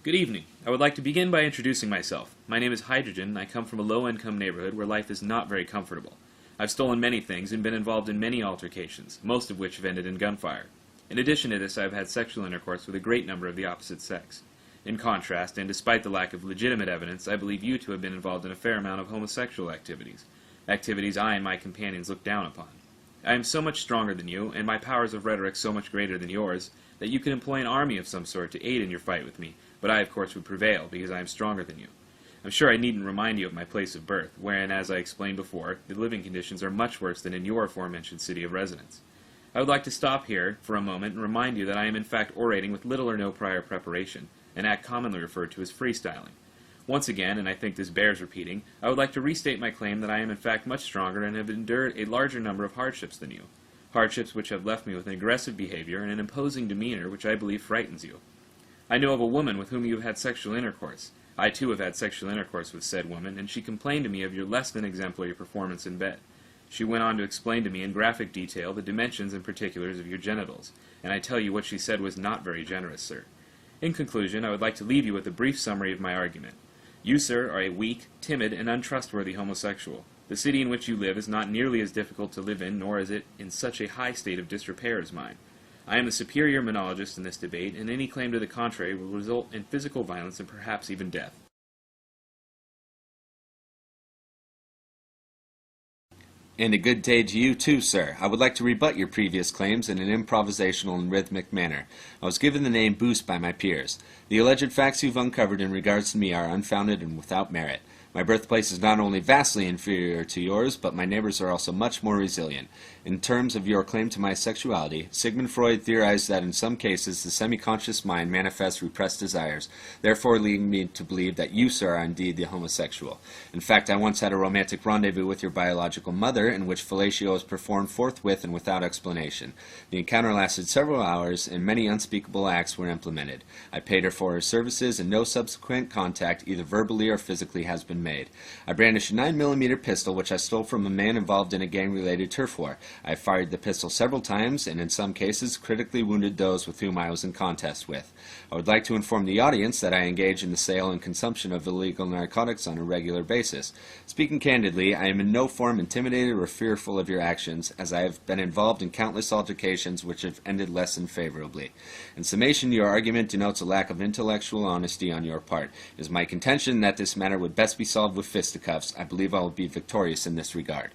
Good evening. I would like to begin by introducing myself. My name is Hydrogen, and I come from a low-income neighborhood where life is not very comfortable. I've stolen many things and been involved in many altercations, most of which have ended in gunfire. In addition to this, I have had sexual intercourse with a great number of the opposite sex. In contrast, and despite the lack of legitimate evidence, I believe you to have been involved in a fair amount of homosexual activities I and my companions look down upon. I am so much stronger than you, and my powers of rhetoric so much greater than yours, that you could employ an army of some sort to aid in your fight with me, but I, of course, would prevail, because I am stronger than you. I'm sure I needn't remind you of my place of birth, wherein, as I explained before, the living conditions are much worse than in your aforementioned city of residence. I would like to stop here for a moment and remind you that I am in fact orating with little or no prior preparation, an act commonly referred to as freestyling. Once again, and I think this bears repeating, I would like to restate my claim that I am in fact much stronger and have endured a larger number of hardships than you. Hardships which have left me with an aggressive behavior and an imposing demeanor which I believe frightens you. I know of a woman with whom you have had sexual intercourse. I too have had sexual intercourse with said woman, and she complained to me of your less than exemplary performance in bed. She went on to explain to me in graphic detail the dimensions and particulars of your genitals, and I tell you what she said was not very generous, sir. In conclusion, I would like to leave you with a brief summary of my argument. You, sir, are a weak, timid, and untrustworthy homosexual. The city in which you live is not nearly as difficult to live in, nor is it in such a high state of disrepair as mine. I am the superior monologist in this debate, and any claim to the contrary will result in physical violence and perhaps even death. And a good day to you too, sir. I would like to rebut your previous claims in an improvisational and rhythmic manner. I was given the name Boost by my peers. The alleged facts you've uncovered in regards to me are unfounded and without merit. My birthplace is not only vastly inferior to yours, but my neighbors are also much more resilient. In terms of your claim to my sexuality, Sigmund Freud theorized that in some cases the semi-conscious mind manifests repressed desires, therefore leading me to believe that you, sir, are indeed the homosexual. In fact, I once had a romantic rendezvous with your biological mother, in which fellatio was performed forthwith and without explanation. The encounter lasted several hours, and many unspeakable acts were implemented. I paid her for her services, and no subsequent contact, either verbally or physically, has been made. I brandished a 9mm pistol, which I stole from a man involved in a gang-related turf war. I fired the pistol several times, and in some cases critically wounded those with whom I was in contest with. I would like to inform the audience that I engage in the sale and consumption of illegal narcotics on a regular basis. Speaking candidly, I am in no form intimidated or fearful of your actions, as I have been involved in countless altercations which have ended less than favorably. In summation, your argument denotes a lack of intellectual honesty on your part. It is my contention that this matter would best be solved with fisticuffs. I believe I will be victorious in this regard.